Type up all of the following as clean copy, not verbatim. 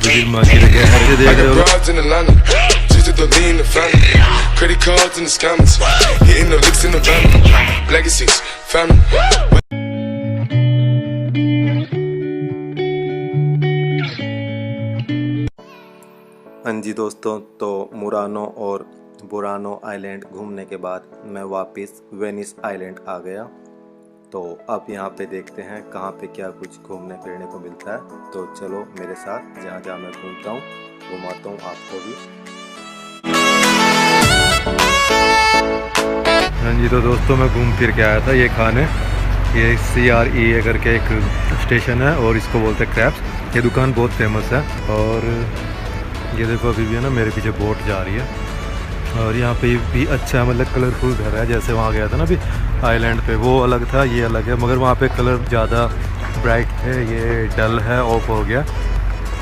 दिल में गिर गया है। ये देख रहे हो the lean, the family, credit cards and the scammers, hitting the licks in the van, legacies, family. हाँ जी दोस्तों, तो मुरानो और बुरानो आइलैंड घूमने के बाद मैं वापस वेनिस आइलैंड आ गया। तो अब यहाँ पे देखते हैं कहाँ पे क्या कुछ घूमने फिरने को मिलता है। तो चलो मेरे साथ, जहाँ जहाँ मैं घूमता हूँ घुमाता हूँ आपको भी। हाँ जी, तो दोस्तों मैं घूम फिर के आया था ये खाने। ये CRE करके एक स्टेशन है और इसको बोलते हैं क्रैब्स। ये दुकान बहुत फेमस है और ये देखो अभी भी है ना मेरे पीछे बोट जा रही है। और यहाँ पे भी अच्छा मतलब कलरफुल घर है। जैसे वहाँ गया था ना अभी आइलैंड पे, वो अलग था ये अलग है, मगर वहाँ पे कलर ज़्यादा ब्राइट थे, ये डल है, ऑफ हो गया।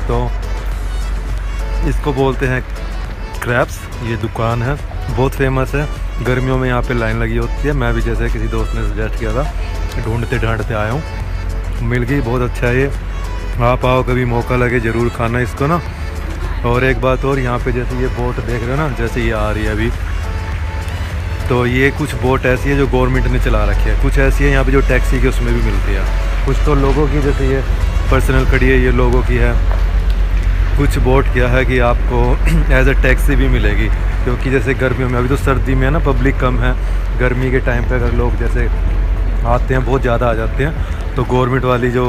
तो इसको बोलते हैं क्रैब्स। ये दुकान है, बहुत फेमस है। गर्मियों में यहाँ पे लाइन लगी होती है। मैं भी जैसे किसी दोस्त ने सजेस्ट किया था, ढूंढते ढांढते आया हूँ, मिल गई। बहुत अच्छा है ये, आप आओ कभी मौका लगे ज़रूर खाना इसको ना। और एक बात और, यहाँ पे जैसे ये बोट देख रहे हो ना, जैसे ये आ रही है अभी, तो ये कुछ बोट ऐसी है जो गवर्नमेंट ने चला रखी है, कुछ ऐसी है यहाँ पे जो टैक्सी की उसमें भी मिलती है, कुछ तो लोगों की, जैसे ये पर्सनल खड़ी है ये लोगों की है। कुछ बोट क्या है कि आपको एज अ टैक्सी भी मिलेगी, क्योंकि जैसे गर्मियों में, अभी तो सर्दी में है ना पब्लिक कम है, गर्मी के टाइम पे अगर लोग जैसे आते हैं बहुत ज़्यादा आ जाते हैं, तो गवर्नमेंट वाली जो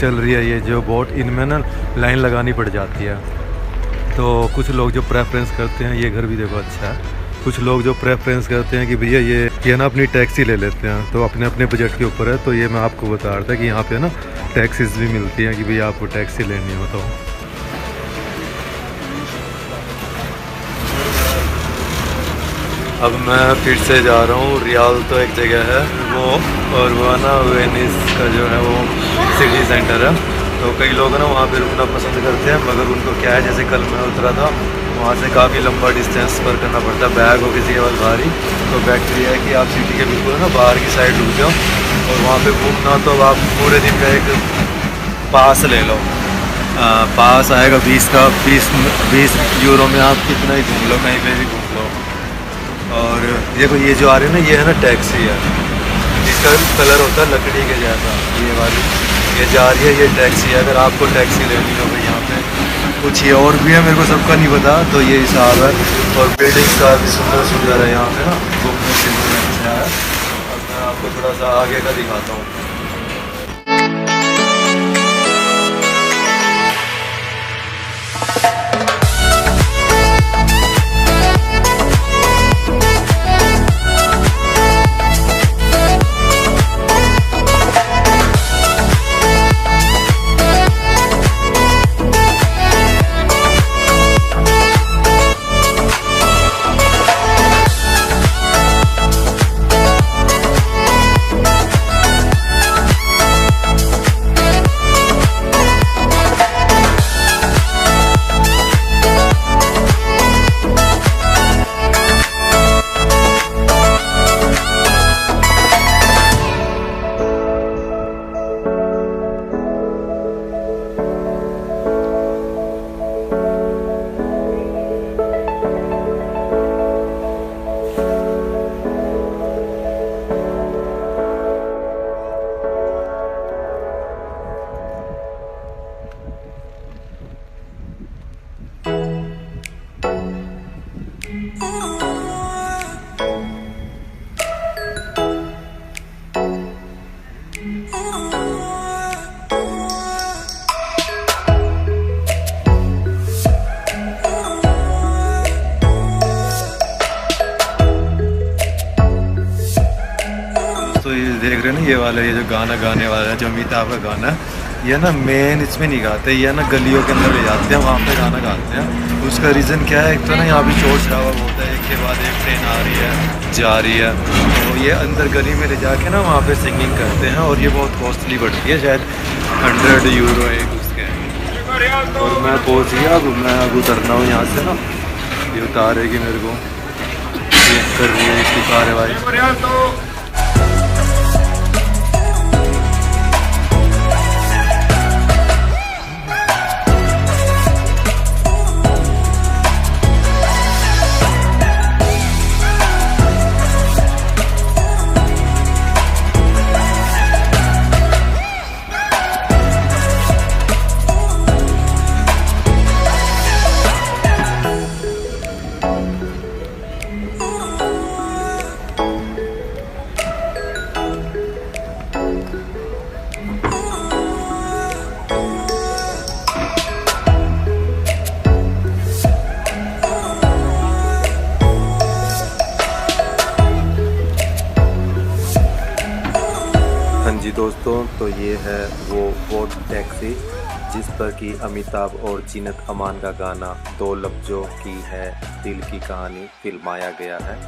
चल रही है ये जो बोट, इनमें ना लाइन लगानी पड़ जाती है। तो कुछ लोग जो प्रेफरेंस करते हैं, ये घर भी देखो अच्छा है, कुछ लोग जो प्रेफरेंस करते हैं कि भैया ये ना अपनी टैक्सी ले लेते हैं, तो अपने अपने बजट के ऊपर है। तो ये मैं आपको बता रहा था कि यहाँ पे ना टैक्सीज भी मिलती हैं कि भैया आपको टैक्सी लेनी हो तो। अब मैं फिर से जा रहा हूँ रियाल, तो एक जगह है वो, और वो ना वेनिस का जो है वो सिटी सेंटर है। तो कई लोग ना वहाँ पे रुकना पसंद करते हैं, मगर उनको क्या है, जैसे कल मैं उतरा था वहाँ से काफ़ी लंबा डिस्टेंस पर करना पड़ता है, बैग हो किसी के पास भारी। तो बेटर ये है कि आप सिटी के बिल्कुल ना बाहर की साइड रुक जाओ और वहाँ पे घूमना, तो आप पूरे दिन का एक पास ले लो। पास आएगा 20 यूरो में आप कितना ही घूम लो, कहीं पे भी घूम लो। और देखो ये जो आ रही है ना, ये है ना टैक्सी है, इसका कलर होता है लकड़ी के जैसा, ये वाली ये जा रही है, ये टैक्सी है। अगर आपको टैक्सी लेनी हो भाई, यहाँ पे कुछ ये और भी है, मेरे को सबका नहीं पता। तो ये हिसाब है, और बिल्डिंग का भी सुंदर सुंदर है यहाँ पे ना, घूमने फिरने अच्छा है। अब मैं आपको थोड़ा सा आगे का दिखाता हूँ। देख रहे हैं ना ये वाला, ये जो गाना गाने वाला है, जो अमिताभ का गाना है, ये ना मेन इसमें नहीं गाते, ये ना गलियों के अंदर ले जाते हैं, वहाँ पे गाना गाते हैं। उसका रीज़न क्या है, एक तो ना यहाँ भी शोर शराबा होता है, एक के बाद एक ट्रेन आ रही है जा रही है, तो ये अंदर गली में ले जाके ना वहाँ पे सिंगिंग करते हैं, और ये बहुत कॉस्टली पड़ती है, शायद 100 यूरो एक उसके। और मैं पहुँच गया, अब मैं अब उतरना हूँ यहाँ से ना, ये उतारेगी मेरे को, ये कर रही है इसकी कार्रवाई। जी दोस्तों, तो ये है वो बोट टैक्सी जिस पर कि अमिताभ और जीनत अमान का गाना दो लफ्जों की है दिल की कहानी फिल्माया गया है।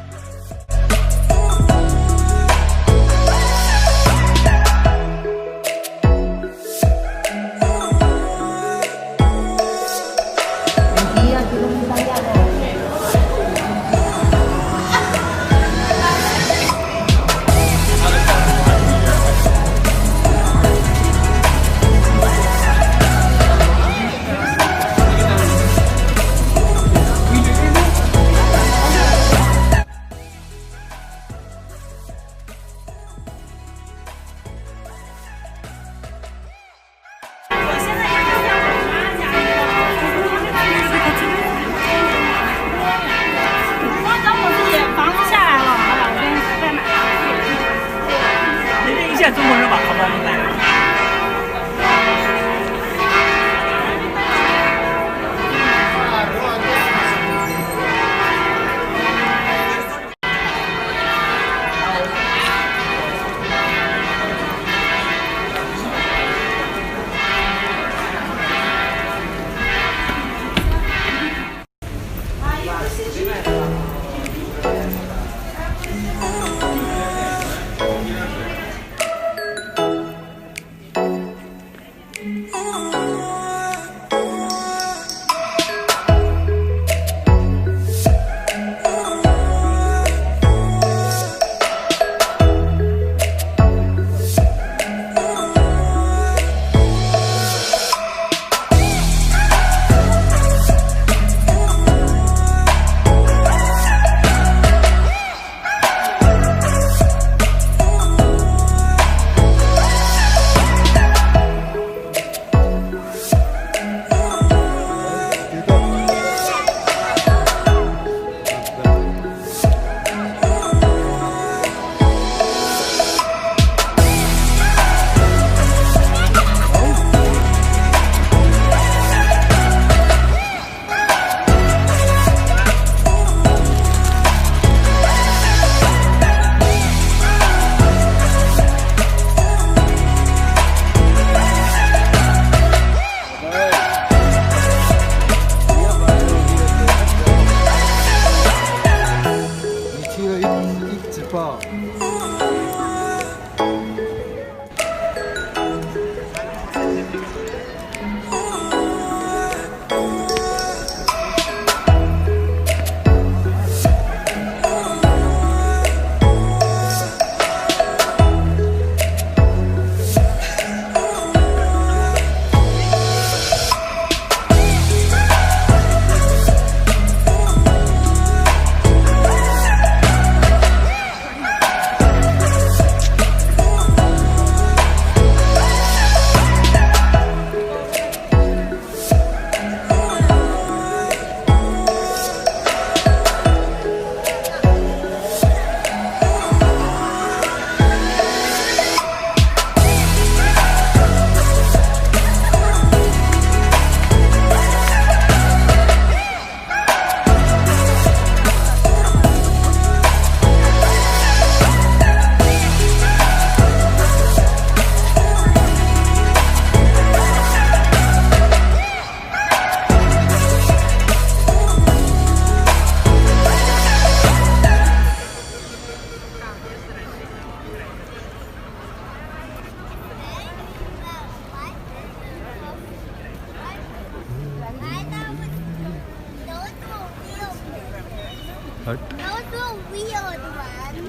हट। Those were weird ones.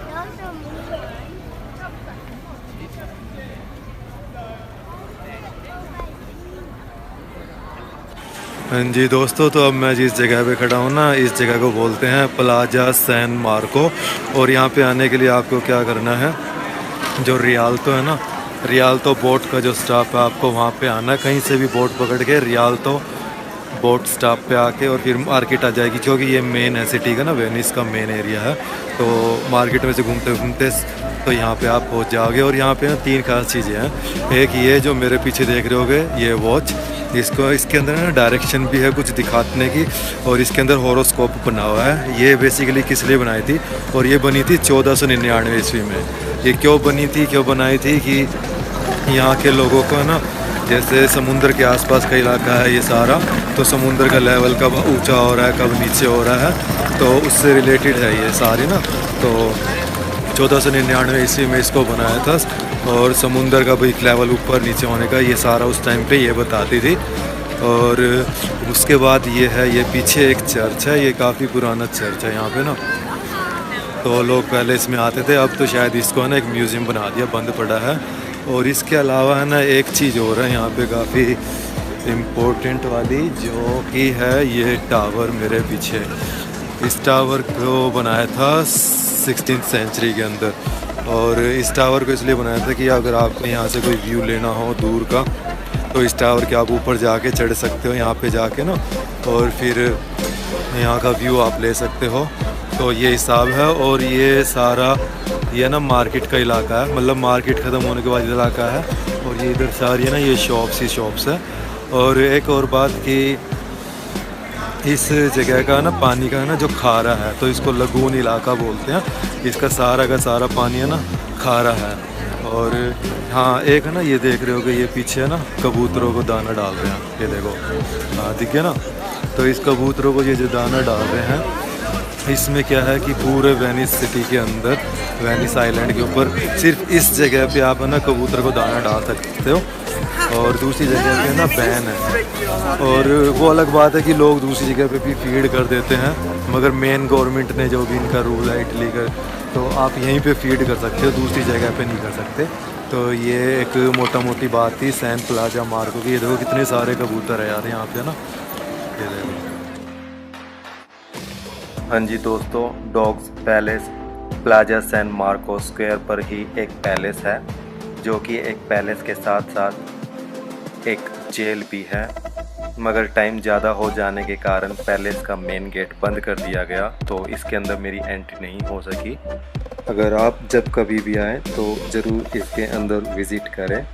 Those were weird. हाँ जी दोस्तों, तो अब मैं जिस जगह पे खड़ा हूँ ना, इस जगह को बोलते हैं प्लाजा सैन मार्को। और यहाँ पे आने के लिए आपको क्या करना है, जो रियाल्तो है ना, रियाल्तो बोट का जो स्टॉप है, आपको वहाँ पे आना है। कहीं से भी बोट पकड़ के रियाल्तो बोट स्टॉप पे आके और फिर मार्केट आ जाएगी, क्योंकि ये मेन है सिटी का ना, वेनिस का मेन एरिया है। तो मार्केट में से घूमते घूमते तो यहाँ पे आप पहुँच जाओगे। और यहाँ पे ना 3 खास चीज़ें हैं। एक ये जो मेरे पीछे देख रहे होगे, ये वॉच, इसको इसके अंदर ना डायरेक्शन भी है कुछ दिखाने की, और इसके अंदर हॉरोस्कोप बना हुआ है। ये बेसिकली किस लिए बनाई थी, और ये बनी थी 1499 ईस्वी में। ये क्यों बनी थी, क्यों बनाई थी कि यहाँ के लोगों को ना, जैसे समुंदर के आसपास का इलाका है ये सारा, तो समुंदर का लेवल कब ऊंचा हो रहा है, कब नीचे हो रहा है, तो उससे रिलेटेड है ये सारी ना। तो 1499 ईस्वी में इसको बनाया था और समुंदर का भी लेवल ऊपर नीचे होने का ये सारा उस टाइम पे ये बताती थी। और उसके बाद ये है, ये पीछे एक चर्च है, ये काफ़ी पुराना चर्च है यहाँ पे ना। तो लोग पहले इसमें आते थे, अब तो शायद इसको है ना एक म्यूज़ियम बना दिया, बंद पड़ा है। और इसके अलावा है ना एक चीज़ और है यहाँ पे काफ़ी इम्पोर्टेंट वाली, जो कि है ये टावर मेरे पीछे। इस टावर को बनाया था 16th सेंचुरी के अंदर, और इस टावर को इसलिए बनाया था कि अगर आपको यहाँ से कोई व्यू लेना हो दूर का, तो इस टावर के आप ऊपर जाके चढ़ सकते हो यहाँ पे जाके ना, और फिर यहाँ का व्यू आप ले सकते हो। तो ये हिसाब है। और ये सारा ये ना मार्केट का इलाका है, मतलब मार्केट ख़त्म होने के बाद इलाका है। और ये इधर सारी है ना ये शॉप्स ही शॉप्स है। और एक और बात कि इस जगह का ना पानी का है ना जो खारा है, तो इसको लगून इलाका बोलते हैं। इसका सारा का सारा पानी है ना खारा है। और हाँ एक है ना ये देख रहे हो कि ये पीछे है ना कबूतरों को दाना डाल रहे हैं, ये देखो, हाँ दिख गया ना। तो इस कबूतरों को ये जो दाना डाल रहे हैं, इसमें क्या है कि पूरे वेनिस सिटी के अंदर, वेनिस आइलैंड के ऊपर सिर्फ इस जगह पे आप है ना कबूतर को दाना डाल सकते हो, और दूसरी जगह पे ना बैन है। और वो अलग बात है कि लोग दूसरी जगह पे भी फीड कर देते हैं, मगर मेन गवर्नमेंट ने जो भी इनका रूल है इटली का, तो आप यहीं पे फीड कर सकते हो, दूसरी जगह पे नहीं कर सकते। तो ये एक मोटा मोटी बात थी सैन प्लाजा मार्को की। ये देखो कितने सारे कबूतर है यार यहाँ पे ना, ये देखो। हाँ जी दोस्तों, Doge's Palace Plaza San Marco Square पर ही एक पैलेस है, जो कि एक पैलेस के साथ साथ एक जेल भी है। मगर टाइम ज़्यादा हो जाने के कारण पैलेस का मेन गेट बंद कर दिया गया, तो इसके अंदर मेरी एंट्री नहीं हो सकी। अगर आप जब कभी भी आएँ तो ज़रूर इसके अंदर विज़िट करें।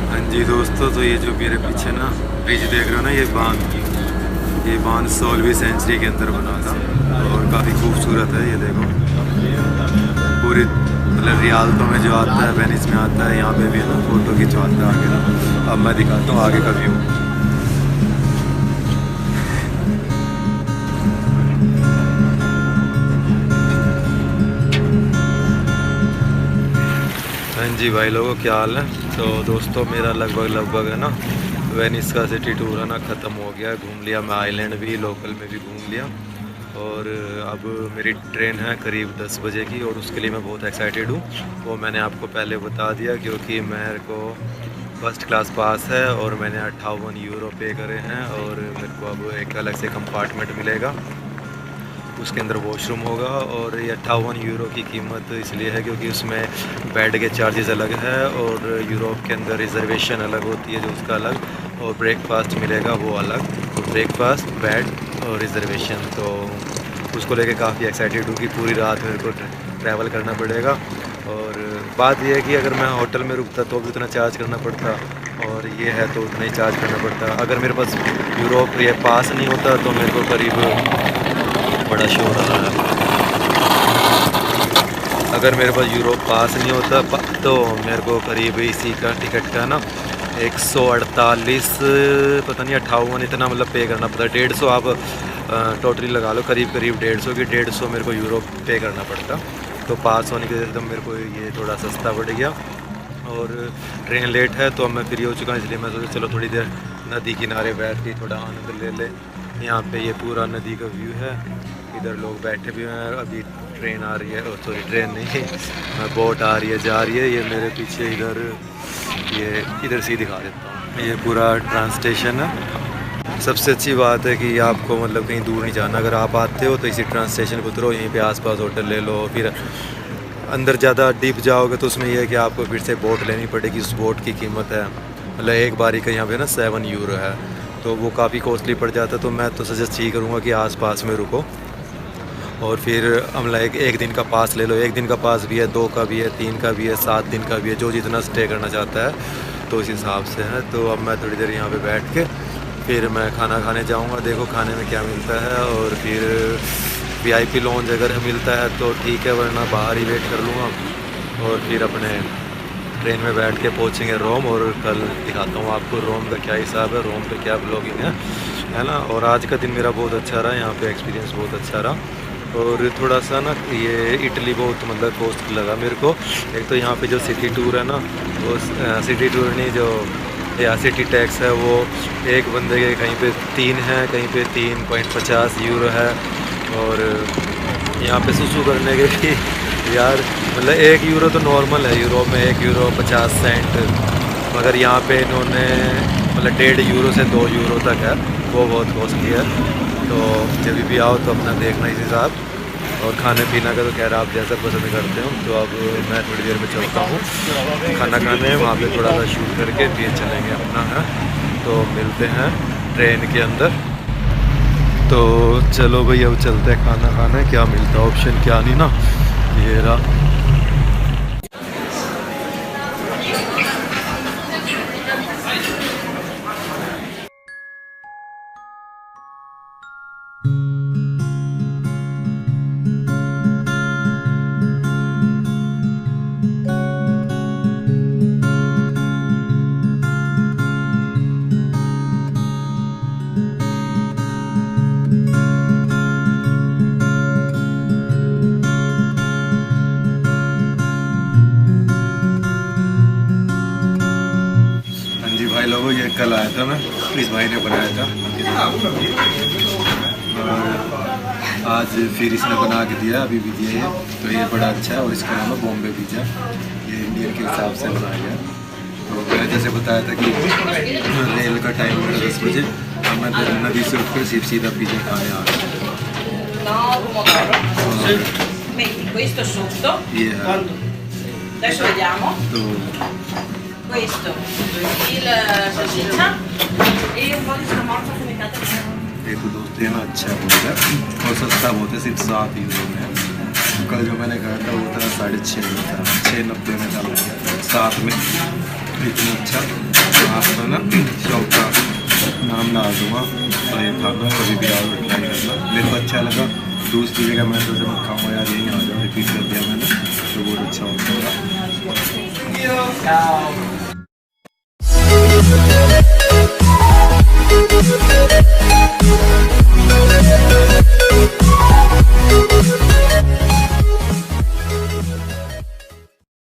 हाँ जी दोस्तों, तो ये जो मेरे पीछे ना ब्रिज देख रहे हो ना, ये बांध 16वीं सेंचुरी के अंदर बना था और काफ़ी खूबसूरत है। ये देखो पूरी मतलब रियाल्तो में जो आता है, वेनिस में आता है, यहाँ पे भी है ना फोटो खिंचवाता है आगे ना। अब मैं दिखाता हूँ आगे का व्यू। हाँ जी भाई लोगों, क्या हाल है। तो दोस्तों मेरा लगभग है ना वेनिस का सिटी टूर है ना ख़त्म हो गया, घूम लिया मैं, आइलैंड भी लोकल में भी घूम लिया। और अब मेरी ट्रेन है करीब 10 बजे की, और उसके लिए मैं बहुत एक्साइटेड हूँ। वो मैंने आपको पहले बता दिया, क्योंकि मेरे को फर्स्ट क्लास पास है और मैंने 58 यूरो पे करे हैं, और मेरे को अब एक अलग से कंपार्टमेंट मिलेगा, उसके अंदर वॉशरूम होगा। और ये 58 यूरो की कीमत इसलिए है क्योंकि उसमें बेड के चार्जेस अलग है, और यूरोप के अंदर रिजर्वेशन अलग होती है जो उसका अलग, और ब्रेकफास्ट मिलेगा वो अलग। तो ब्रेकफास्ट, बेड और रिजर्वेशन, तो उसको लेके काफ़ी एक्साइटेड हूँ कि पूरी रात मेरे को ट्रैवल करना पड़ेगा। और बात यह है कि अगर मैं होटल में रुकता तो भी उतना चार्ज करना पड़ता, और ये है तो उतना ही चार्ज करना पड़ता। अगर मेरे पास यूरोप ये पास नहीं होता तो मेरे को करीब बड़ा शोर आ रहा है, अगर मेरे पास यूरोप पास नहीं होता तो मेरे को करीब इसी का टिकट का ना 148 पता नहीं 58 इतना मतलब पे करना पड़ता। 150 आप टोटली लगा लो, करीब 150 की 150 मेरे को यूरोप पे करना पड़ता। तो पास होने की वजह से मेरे को ये थोड़ा सस्ता पड़ गया। और ट्रेन लेट है तो अब मैं फ्री हो चुका हूँ, इसलिए मैं सोचा चलो थोड़ी देर नदी किनारे बैठ के थोड़ा आनंद ले ले। यहाँ पे ये पूरा नदी का व्यू है, इधर लोग बैठे भी हैं। अभी ट्रेन आ रही है, सॉरी ट्रेन नहीं, बोट आ रही है, जा रही है। ये मेरे पीछे इधर, ये इधर से ही दिखा देता हूँ। ये पूरा ट्रांस स्टेशन है। सबसे अच्छी बात है कि आपको मतलब कहीं दूर नहीं जाना। अगर आप आते हो तो इसी ट्रांस स्टेशन पर उतरो, यहीं पे आसपास होटल ले लो। फिर अंदर ज़्यादा डीप जाओगे तो उसमें यह है कि आपको फिर से बोट लेनी पड़ेगी। उस बोट की कीमत है मतलब एक बारी का यहाँ पे ना 7 यूरो है, तो वो काफ़ी कॉस्टली पड़ जाता है। तो मैं तो सजेस्ट यही करूँगा कि आसपास में रुको और फिर हमला एक दिन का पास ले लो। 1 दिन का पास भी है, 2 का भी है, 3 का भी है, 7 दिन का भी है, जो जितना स्टे करना चाहता है तो उस हिसाब से है। तो अब मैं थोड़ी देर यहाँ पे बैठ के फिर मैं खाना खाने जाऊँगा। देखो खाने में क्या मिलता है, और फिर VIP लॉन्ज अगर मिलता है तो ठीक है, वरना बाहर ही वेट कर लूँगा। और फिर अपने ट्रेन में बैठ के पहुँचेंगे रोम, और कल दिखाता हूँ आपको रोम का क्या हिसाब है, रोम पे क्या ब्लॉगिंग है ना। और आज का दिन मेरा बहुत अच्छा रहा, यहाँ पे एक्सपीरियंस बहुत अच्छा रहा। और थोड़ा सा ना ये इटली बहुत मतलब कॉस्टली लगा मेरे को। एक तो यहाँ पे जो सिटी टूर है ना, वो सिटी टूर नहीं, जो या सिटी टैक्स है, वो एक बंदे के कहीं पे 3 है, कहीं पे 3.50 यूरो है। और यहाँ पे सुसु करने के भी यार मतलब 1 यूरो तो नॉर्मल है, यूरोप में 1 यूरो 50 सेंट, मगर यहाँ पे इन्होंने मतलब 1.5 यूरो से 2 यूरो तक है, वो बहुत कॉस्टली है। तो जब भी आओ तो अपना देखना इस हिसाब। और खाने पीने का तो खैर आप जैसा पसंद करते हो। तो अब मैं थोड़ी देर में चलता हूँ खाना खाने, वहाँ पे थोड़ा सा शूट करके फिर चलेंगे अपना है। तो मिलते हैं ट्रेन के अंदर। तो चलो भाई अब चलते हैं खाना खाने। क्या मिलता है ऑप्शन क्या नहीं ना, ये रहा। भाई लोगों, ये कल आया था मैं, इस भाई ने बनाया था, और आज फिर इसने बना के दिया, अभी भी दिया है। तो ये बड़ा अच्छा है, और इसका नाम है बॉम्बे पिज़्ज़ा। ये इंडियन के हिसाब से बनाया गया। तो मैंने जैसे बताया था कि रेल का टाइम है 10 बजे, और मैं नदी से उठकर सिर्फ सीधा पिज़्ज़ा खाने आ रहा हूँ। ये है तो Questo, il salsiccia e un po' di scamorza affumicata. एक तो दोस्त ये ना अच्छा है बहुत है, और सस्ता बहुत है, सिर्फ 7 यूरो में। कल जो मैंने कहा था वो था 6.5 में था, 6.90 में था, 7 में। इतना अच्छा। आपका ना शॉप का नाम डाल दूँगा, तो ये खाना कभी भी आओ ट्राई करना। मेरे को अच्छा लगा। दूसरी जगह मैं सोचा मैं खाऊँगा यार, यहीं आ जाओ, रिपीट कर दिया मैंने, तो बहुत अच्छा होगा।